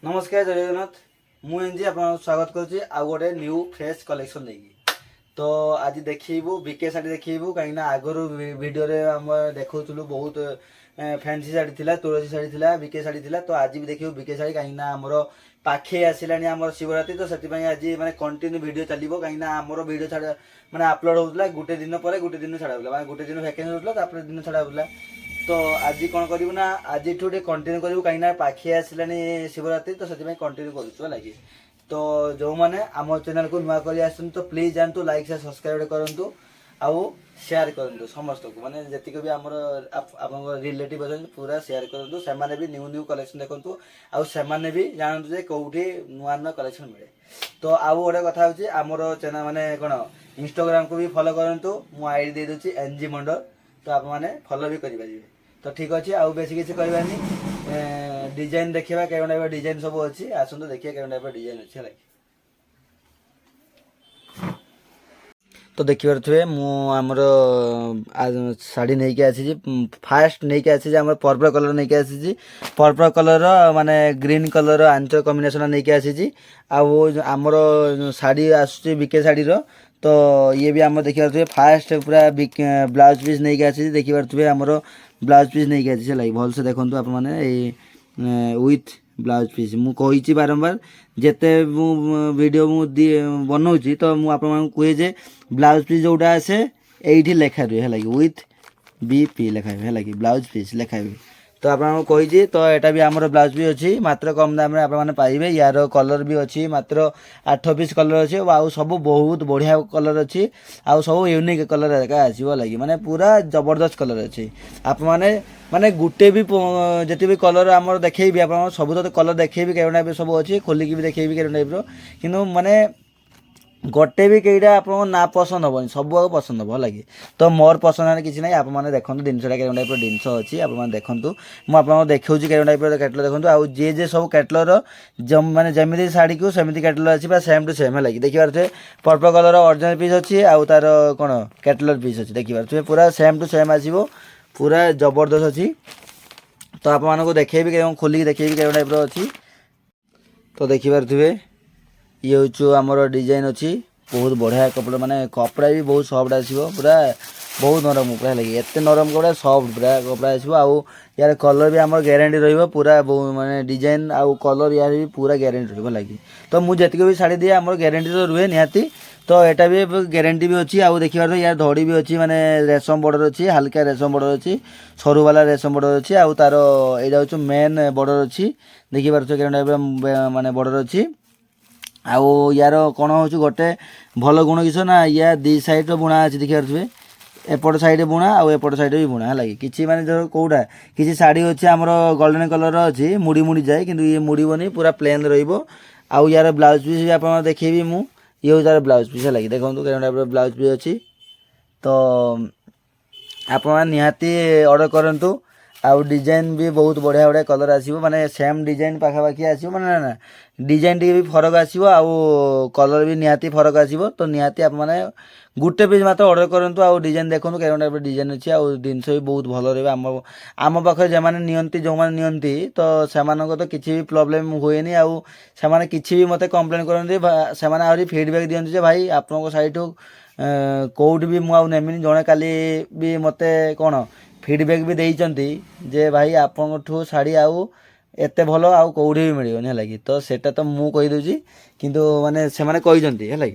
नमस्कार जय जगन्नाथ मुझे आप स्वागत करुँची आउ गोटे न्यू फ्रेश कलेक्शन लेकिन तो आज देखू बीके शाढ़ी देखू कहीं आगर भिडियो आम देखुलू बहुत फैंसी शाढ़ी थी तुलसी शाढ़ी थी बीके शाढ़ी थी तो आज भी देखू बीके शाढ़ी कहीं आमर पाखे आसला आम शिवरात्रि तो से आज मैंने कंटिन्यू भिडियो चलो कहीं आमर भिडियो छाड़ मैंने अपलोड होता गोटे दिन पर गोटे दिन छाड़ा होता गोटे दिन भैकेंसी होता दिन छाड़ा होता तो आज कौन करूँ ना आज कंटिन्यू करूँ कहीं पाखे आसला शिवरात्रि तो से कंटिन्यू करूँ लगे तो जो मैंने आम चैनल को नुआ कर तो प्लीज जानतु लाइक से सब्सक्राइब करूँ आउ शेयर करूँ समस्त को माने जी भी आम रिलेटिव अच्छा पूरा शेयर करूँ से भी न्यू न्यू कलेक्शन देखूँ आउ से भी जानतु जे कौटी नुआ नुआ कलेक्शन मिले तो आउ गोटे कथा हूँ आमर चैनल माने कौन इंस्टाग्राम को भी फॉलो करूँ मु आईडी दे दूची एनजी मंडल तो आप फॉलो भी करेंगे तो ठीक अच्छे आउ बेस किसी करवानी डिजाइन देखा केवल टाइप डिजाइन सब अच्छी आसतु देखिए केवल टाइप डिजाइन अच्छे लगे तो देखिए मुझर शाढ़ी नहीं कि आसी फास्ट नहीं कि आसी पर्पल कलर नहीं कि आसी पर्पल कलर माने ग्रीन कलर आंचल कॉम्बिनेशन नहीं कि आसी आमर शाढ़ी आसूँ बीके शाढ़ी तो ये भी आम देखिए फास्ट पूरा ब्लाउज पीस नहीं कि आसी देखिए आमर ब्लाउज पीस नहीं कि आसी लगे भलसे देखूँ आप विथ ब्लाउज पीस मुझे बारंबार जिते वीडियो बनाऊँगी तो मुझे कहे जे ब्लाउज पीस जोटा आसे ये लेखा रुए है विथ बीपी लेखा है लगे ब्लाउज पीस लेखा हुए तो आपको कही तो यहाँ भी आमर ब्लाउज भी अच्छी मात्र कम दाम आपने पाइबे यार कलर भी अच्छी मात्र 8 पीस कलर अच्छी आउ सब बहुत बढ़िया कलर अच्छी आउ सब यूनिक कलर आसो लगे माने पूरा जबरदस्त कलर अच्छी आप माने गुटे भी जिते भी कलर आम देखेबी आप सब तो कलर देखेबी केवल टाइप सब अच्छी खोलिकी भी देखेबी केवल टाइप किंतु माने गोटे भी कईटा आप ना पसंद हेनी सब पसंद हम लगे तो मोर पसंद किसी ना आप देखो जिनसा केवल टाइप जिन अच्छी आप देखूँ मुझे देखा केवल टाइप कैटलर देखो आउ जे जे सब कैटलर मैंने जमी शाढ़ी को सेमती कैटलर अच्छी सेम टू सेम है लगे देखिए पर्पल कलर ओरिजिनल पीस अच्छी आउ तार कौन कैटलर पीस अच्छी देखिए पूरा सेम टू सेम आसो पूरा जबरदस्त अच्छी तो आपको देखेबी खोलिक देखेबी केवल टाइप अच्छी तो देखिपे ये हूँ आमर डिजाइन अच्छी बहुत बढ़िया कपड़ा माने कपड़ा भी बहुत सफ्ट आसो पूरा बहुत नरम पूरा लगे एत नरम कपड़ा सफ्ट पूरा कपड़ा आसो आउ यार कलर भी आम ग्यारंटी रहा माने डिजाइन आउ कलर यार भी पूरा ग्यारंटी रही तो मुझे भी शाढ़ी दिए आम ग्यारंटी तो रुहे निहाती तो यहाँ भी ग्यारंटी भी अच्छी आउ देखिए यार धड़ी भी अच्छी माने रेशम बॉर्डर अच्छी हल्का रेशम बॉर्डर अच्छी सरू वाला रेशम बॉर्डर अच्छी आउ तार यहाँ हूँ मेन बॉर्डर अच्छी देखिए केवल माने बॉर्डर अच्छी आउ यार कौन हूँ गोटे भल गुण किस ना या दी साइड बुणा अच्छी देखिए एपट साइड बुणा आउ एपट साइड भी बुणा है कि माने जो कौटा किसी शाढ़ी अच्छे आमर गोल्डन कलर अच्छी मुड़ी मुड़ी जाए कि ये मुड़बनी पूरा प्लेन रु यार ब्लाउज पीस भी आप देखेबी मु ये हूँ तार ब्लाउज पीस है लगे देखो केवल ब्लाउज पीस अच्छी तो आप निहाती ऑर्डर करूँ आउ डिजाइन भी बहुत बढ़िया बढ़िया कलर आसो माने सेम डिजाइन पाखापाखी आसो माने ना डिजाइन टी भी फरक आसो आउ कलर भी निहाती फरक आसो तो निहाती आप माने गुटे पीस मात्र ऑर्डर करूँ आउ डिजाइन देखो केवल टाइप डिजाइन अच्छी आउ जिनस भी बहुत भल रहा आम पाखे जो मैंने नियंती जो मैंने नियंती तो से तो किसी भी प्रोब्लेम हुए आउ से किसी भी मत कंप्लेन करते से फीडबैक दिखते भाई आपको साइट कौट भी मुझे नेमिनी जड़े काली भी मत कौन फीडबैक भी देइचंती जे भाई आपठू शाढ़ी आउ एत भल आउ कौड़ी भी मिलनी है तो सेटा तो मु कही दूची किंतु माने से माने कहिचंती है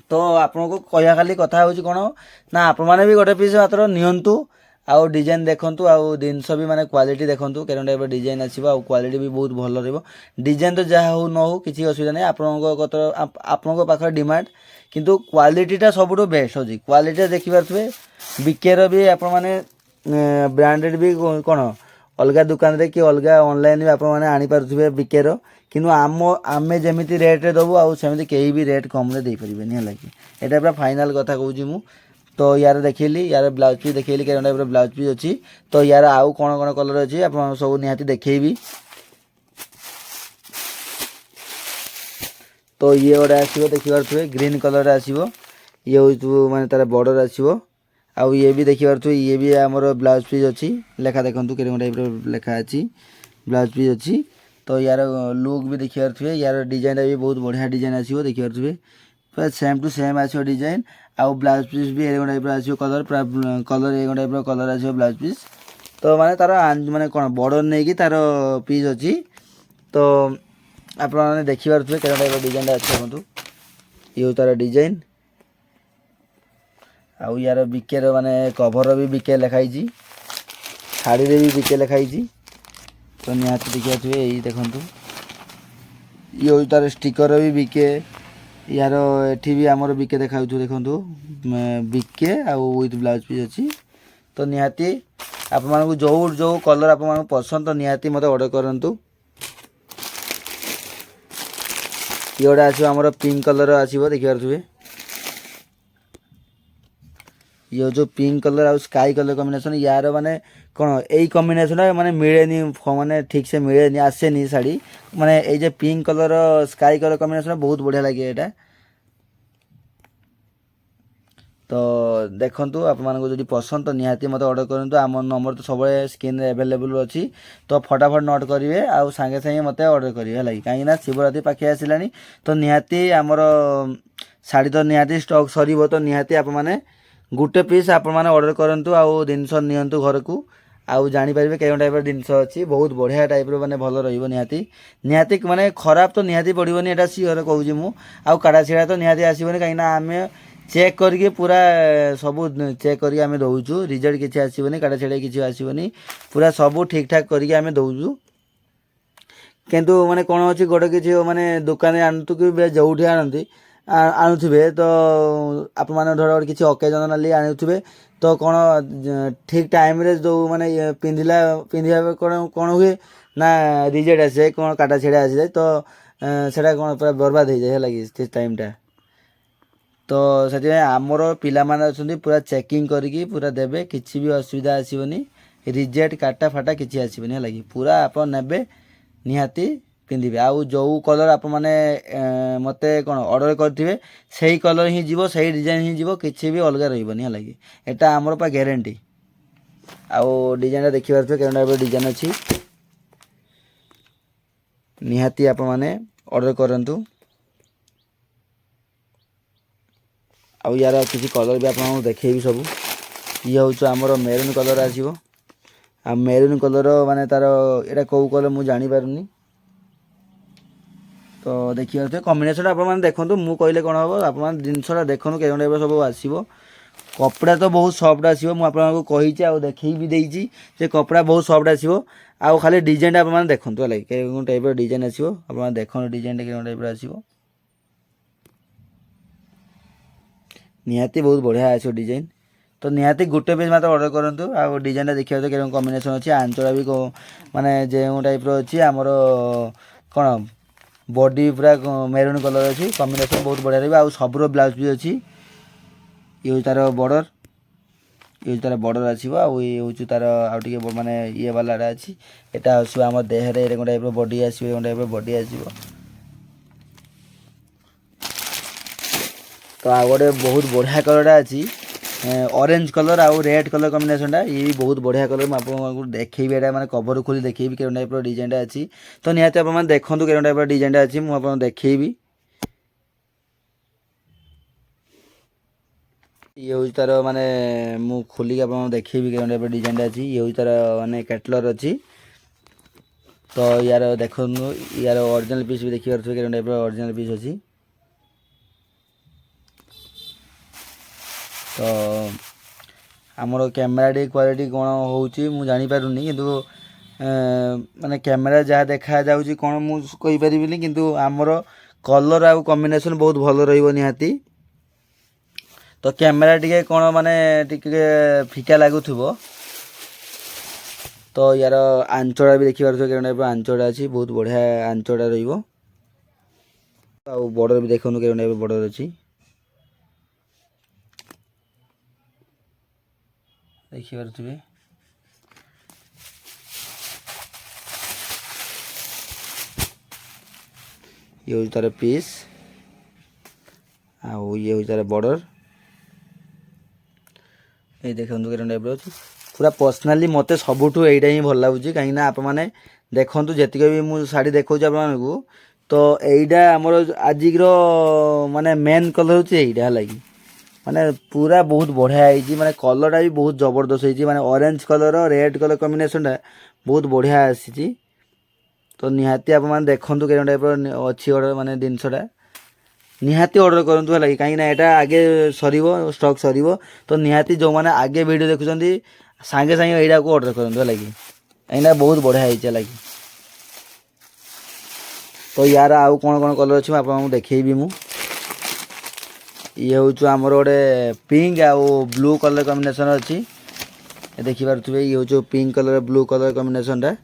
तो आपको कह खाली कथा हूँ कौन ना आप मैंने भी गोटे पीस मात्र नियंतु आउ डिजाइन देखंतु आउ जिनस भी माने क्वालिटी देखंतु केन टाइप डिजाइन आसीबो आउ क्वालिटी भी बहुत भल रहइबो डिजाइन तो जहाँ हो न हो किसी असुविधा नहीं आपनको पाखे डिमांड किंतु क्वालिटीटा सबुठु बेस्ट होची क्वालिटी देखि पारथुबे बीकेर भी आप माने ब्रांडेड भी कौन अलग दुकान रे कि अलग ऑनलाइन भी आप माने आनी पारथुबे बीकेर किंतु आमे जेमिति रेट रे दबु आउ सेमिति केही भी रेट कम रे देई परिबेनी हलाकी एटा पूरा फाइनल कथा कहूची मु तो यार देखिली यार ब्लाउज पीस देखिली केन टाइप ब्लाउज पीस अच्छी तो यार आउ कौन कौन कलर अच्छी आप सब निहाती देखेबी तो ये गोटे आसो देखिपे ग्रीन कलर आसो ये हूँ माने तार बॉर्डर आसो आउ ये भी देखिपे ये भी आमर ब्लाउज पीस अच्छी लेखा देखूँ के टाइप लेखा अच्छी ब्लाउज पीस अच्छी तो यार लुक भी देखि पारे यार डिजाइन भी बहुत बढ़िया डिजाइन आसो देखि पारे पूरा सेम टू सेम आसो डिजाइन आउ ब्लाउज पीस भी एगो टाइप आसो कलर पूरा कलर एगो टाइप कलर आसो ब्लाउज पीस तो माने तार माने कौन बॉर्डर नहीं कि तार पीस अच्छी तो आप देखि पारे के टाइप डिजाइन अच्छे देखो ये तार डिजाइन आउ यार बिके माने कभर भी बिके लिखाई शाड़ी भी बिके लिखाई तो निहाती देखिए थे यही देखूँ ये तार स्टिकर भी बिके यार एठी भी आमर बिके देखा देखूँ बिके आउ विथ ब्लाउज पीस अच्छी तो निहाती आप जो जो कलर आप पसंद तो निहाती मत ऑर्डर करूँ ये गोटे आसो आमर पिंक कलर आसो देखि पारे ये जो पिंक कलर आउ स्काई कलर कॉम्बिनेशन यार माने कौन यही कॉम्बिनेशन माने मिले माने ठीक से मिले आसेनी शाड़ी माने ये pink colour sky colour combination बहुत बढ़िया लगे यहाँ तो देखूँ आपको पसंद तो निहाती मत ऑर्डर करूँ आम नंबर तो सब स्क्रीन अवेलेबल अच्छी तो फटाफट नोट करेंगे आउ सांगे सांगे मत ऑर्डर करेंगे है कहीं शिवरात्रि पाखे आसला तो निहाती आमर शाड़ी तो निहाती स्टॉक सर तो निहाती आप गोटे पीस आप ऑर्डर करूँ आउ जिनस नियंतु घर को आउ जापर कई टाइप जिनस अच्छी बहुत बढ़िया टाइप माने भल रही निहाती माने खराब तो निहाती पड़ोनी यहाँ सियोर कहूँ मुझे आउ काड़ा छिड़ा तो निहाती आसबनी कहीं आम चेक करके पूरा सब चेक करके आम दौचु रिजल्ट किसी आसबनी काड़ा छिड़ा किसी आसबनी पूरा सब ठीक ठाक करके आम दौचु किंतु माने कौन अच्छी गोटे किसी माने दुकान आणतु कि जो आणती आणुवे तो आप धर किसी अकेजनाली आणुवे तो कौन ठीक टाइम रे जो माने पिंधा कौन हुए ना रिजेक्ट आसे कौन काटा छेड़ा आसी जाए तो सेटा कौन पूरा बर्बाद हो जाए लगी टाइमटा तो से आमर पिला माने अच्छा पूरा चेकिंग करके पूरा देवे किसी भी असुविधा आसबनी रिजेक्ट काटा फाटा किसी आसबनी है पूरा आप ने निहाती पिंधे आउ जो कलर आप मैंने मत कौन ऑर्डर करेंगे से कलर ही जीव से डिजाइन ही जीव किसी भी अलग रही है यहाँ आमर पा ग्यारंटी आउ डिजाइन देखी पारे के टाइप डिजाइन अच्छी निहाती आप मैंने ऑर्डर करूँ आउ यार किसी कलर भी आपको देखेबी सब ये हूँ आमर मेरून कलर आसो आ मेरून कलर माने तार यहाँ कौ कलर मुझे जानीपारूनी तो देखिए कॉम्बिनेशन आप देखो मुझे कहले कौन हम आप जिनसा देखो के टाइप सब आसो कपड़ा तो बहुत सफ्ट आसो मुझे कही आ देखे भी देती से कपड़ा बहुत सफ्ट आसो आउ खाली डिजाइन आप देखो है के टाइप डिजाइन आसो आप देखो डिजाइन के टाइप आसो निहाती बहुत बढ़िया आसो डिजाइन तो निहाती गोटे पीस मत ऑर्डर करूँ आ डिजाइन देखिए तो कॉम्बिनेशन अच्छी आंचल भी माने जो टाइप अच्छी आमर कौन बॉडी पूरा मेरून कलर अच्छी कॉम्बिनेशन बहुत बढ़िया रही सबूर ब्लाउज भी अच्छी ये तार बॉर्डर ये तार बॉर्डर आसो ये हूँ तार आउटे माने ये वाला अच्छी यहाँ आसो आम देहरे टाइप बॉडी आसो टाइप बॉडी आसो तो आ गए बहुत बढ़िया कलर अच्छी ऑरेंज कलर आउ रेड कलर कॉम्बिनेशन ये भी बहुत बढ़िया कलर मुझे देखेबी यहाँ मैंने कवर खोली देखेबी के टाइप डिजाइन अच्छी तो निहाती आप देखो के टाइप डिजाइन अच्छी मुझे देखेबी ये हूँ तार माने मु खोलिक आप देखेबी के टाइप डिजाइन अच्छी ये हूँ तार माने कैटलर अच्छी तो यार देखो यार ओरिजिनल पीस भी देखी पारे के टाइप ओरिजिनल पीस अच्छी तो आमर कैमेरा क्वालिटी कौन हो जानीपारूनी किंतु माने कैमेरा जहाँ देखा जाऊँगी कौन मुझे किंतु आमर कलर आउ कॉम्बिनेशन बहुत भल रहाती तो कैमेरा टी कौन माने फिका लगुव तो यार आंचड़ा भी देखी पारे टाइप आंचड़ा अच्छी बहुत बढ़िया आंचड़ा बॉर्डर भी देखो के टाइप बॉर्डर अच्छी देखी पारे ये हूँ तार पीस आउ ये हूँ तार बॉर्डर ये देखो के टाइप अच्छी पूरा पर्सनाली मते सबुठु एइटा ही भल लाଗୁଛି କାହିଁକି ନା ଆପଣମାନେ ଦେଖନ୍ତୁ ଯେତିକି ବି ମୁଁ ଶାଢ଼ୀ ଦେଖାଉଛି ଆପଣମାନଙ୍କୁ ତ ଏଇଟା ଆମର ଆଜିର ମାନେ ମେନ୍ କଲର୍ ହେଉଛି ଏଇଟା ହେଲା କି ମାନେ ପୁରା ବହୁତ ବଢ଼ିଆ ହେଇଛି ମାନେ କଲର୍ଟା ବି ବହୁତ ଜବରଦସ୍ତ ହେଇଛି ମାନେ ଅରେଞ୍ଜ କଲର୍ ରେଡ୍ କଲର୍ କମ୍ବିନେସନ୍ଟା ବହୁତ ବଢ଼ିଆ ଆସିଛି ତ ନିହାତି ଆପଣମାନେ ଦେଖନ୍ତୁ କେଉଁ ଟାଇପ୍ର ଅଛି ଅର୍ଡ଼ର ମାନେ ଜିନିଷଟା निहाती ऑर्डर करूँ है कहीं एटा आगे सर स्टॉक सर तो निहाती जो मैंने आगे वीडियो देखुं सांगे सांगे यहाँ को ऑर्डर करूँ है कि कहीं बहुत बढ़िया है कि तो यार आउ कौन कौन कलर अच्छे आपको देखी मु ये हूँ आमर गोटे पिंक आउ ब्लू कलर कॉम्बिनेशन अच्छी देखिपे ये हूँ पिंक कलर ब्लू कलर कॉम्बिनेशनटा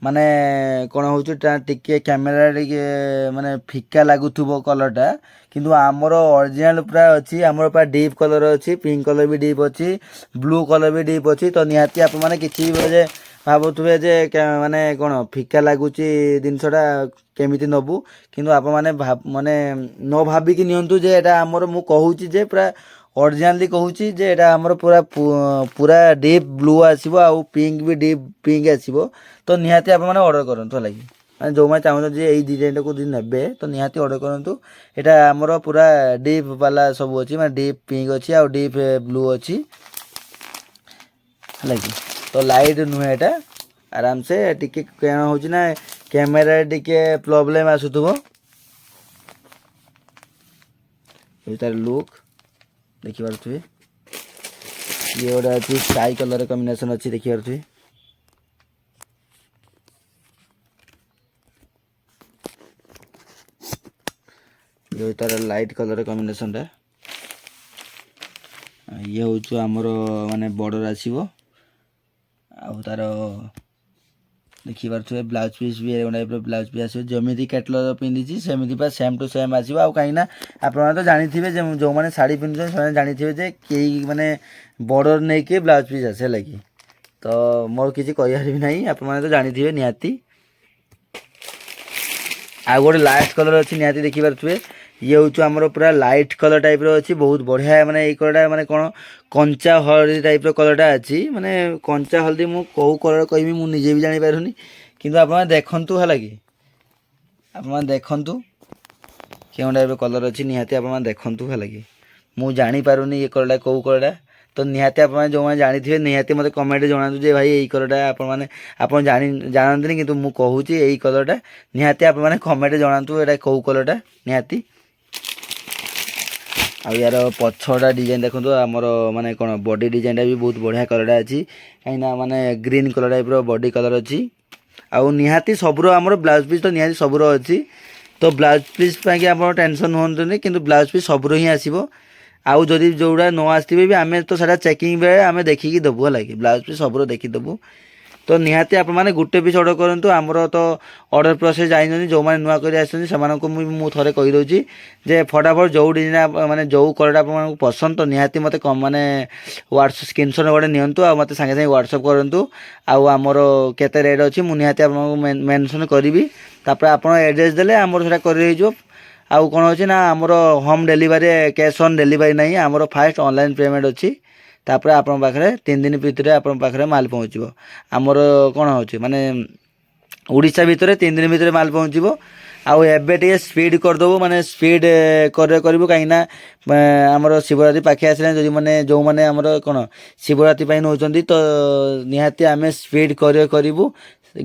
माने कौन हूँ टिके कैमेरा टिके माने फिका लगुव कलरटा किंतु आमर ओरिजिनल पूरा अच्छी आमर पूरा डीप कलर अच्छी पिंक कलर भी डीप अच्छी ब्लू कलर भी डीप अच्छी तो निहाती आप मैंने किसी भावुए जे माने कौन फिका लगुच जिनसटा केमी नबू किंतु आप माने माने न भाविकी नियंतु जे एटा आमर मु कहूँ जे पूरा ओरिजिनली कहूँ जे एटा आमर पूरा पूरा डीप ब्लू आसो आउ पिंक भी डीप पिंक आसो तो निहाती आप मैंने ऑर्डर करूँ है मैंने जो मैंने चाहूँ ये डिजाइन को ने तो निहाती ऑर्डर करूँ यहाँ आमर पूरा डीप वाला सब अच्छी मैं डीप पिंक अच्छी आउ डीप ब्लू अच्छी है कि तो लाइट नुहे यहाँ आराम से टिके कण हो कैमेरा टिके प्रॉब्लम आसुव तार लुक देखिपे ये गोटे अच्छी स्काई कलर कॉम्बिनेशन अच्छी देखिपे जो तार लाइट कलर कॉम्बिनेशनटा ये हूँ आमर माने बॉर्डर आसो तार देखिपे ब्लाउज पीस भी टाइप ब्लाउज पीस आसो जमी कैटलर पिंधि सेमती सेम टू सेम आसो आ कहीं आप तो जानी जो मैंने शाढ़ी पिंधुचे से जानी कई माने बॉर्डर नहीं कि ब्लाउज पीस आसे लगी तो मोर किसी कह ना आप तो जानी निहाती आ गोटे लास्ट कलर अच्छी निहाती देखिपे ये हूँ आमर पूरा लाइट कलर टाइप अच्छी बहुत बढ़िया माने ये कलरटा माने कौन कंचा हलदी टाइप कलरटा अच्छी माने कंचा हलदी मु कौ कलर कहमी मु निजे भी जानी पारुनी किंतु आप देखंतु है कि आप देखंतु क्यों टाइप कलर अच्छी निहाती आप देखंतु है कि मु जानी पारुनी ये कलरटा कौ कलरटा तो निहाती आप जो मैंने जानी निहाती मत कमेंट जनातु जे भाई यही कलरटा आप जानते किंतु मु कहूँ यही कलरटा निहाती आप कमेंट जनातु एटा कौ कलरटा निहाती आ यार पछटा डिजाइन देखो आमर माने कौन बॉडी डिजाइन भी बहुत बढ़िया कलरटा अच्छी कहीं माने green colour type body colour अच्छी आउ निहाती सबुर आमर ब्लाउज पीस तो निहाती सबुर अच्छी तो ब्लाउज पीस आप टेंशन हुए कि ब्लाउज पीस सबुर ही आसो आउ जदि जोड़ा न आसवे भी आम तो सारा चेकिंग बेले आम देखिकी देवु है कि ब्लाउज पीस सबुर देखीदेबू तो निहाती आप मैंने गोटे पीस ऑर्डर करूँ आमर तो ऑर्डर प्रोसेस जाइए जो मैंने नुआ कर थे कहीदे जे फटाफट जो डिजाइन माने जो कलर आप पसंद तो निहाती मत कम माने व्हाट्सएप स्क्रीनशॉट गोटे नियंतु आ मत सांगे सांगे व्हाट्सएप करूँ आमर केते रेट अच्छी मुझे निहाती आपको मेंशन करी तापर आप एड्रेस देले आमर से कर आउ कौन अच्छे ना आमर home delivery cash on delivery नहीं आमर फास्ट ऑनलाइन पेमेंट अच्छी तापर आप पाखे 3 दिन भितर आप पाखे माल पहुँचो आमर कौन हो माने उड़ीसा भितर 3 दिन भितर माल पहुँचो आउ एबे टे स्पीड करदेबू माने स्पीड करूँ कहीं आमर शिवरात्रि पाखे आसला जो मैंने जो मैंने आमर कौन शिवरात्रि नौ तो निहाती आम स्पीड करूँ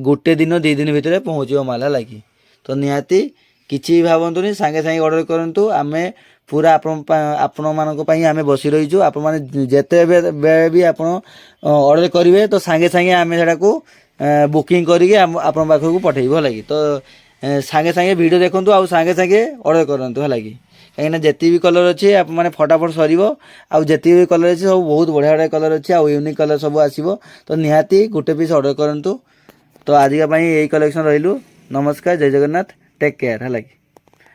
गोटे दिन 2 दिन भितर पहुँचो माल है कि तो निहाती किसी भावतुनि सांगे सांगे ऑर्डर करूँ आम पूरा आपण मानी आम बसी रहीचु आप जिते भी आप ऑर्डर करेंगे तो सांगे सांगे आम को बुकिंग करके आपण पाखक पठेबू है कि तो सांगे सांगे वीडियो देखूँ आउ सांगे सांगे ऑर्डर करूँ है कि कहीं जिते भी कलर अच्छे आप मैंने फटाफट सर आउ जिते भी कलर अच्छे सब बहुत बढ़िया बढ़िया कलर अच्छे आउ यूनिक कलर सब आसो तो निहाती गोटे पीस ऑर्डर करूँ तो आजिका यही कलेक्शन रही नमस्कार जय जगन्नाथ टेक केयर है कि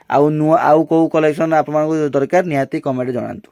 आउ कौ कलेक्शन आप दरकार निहाती कमेंट जनातु।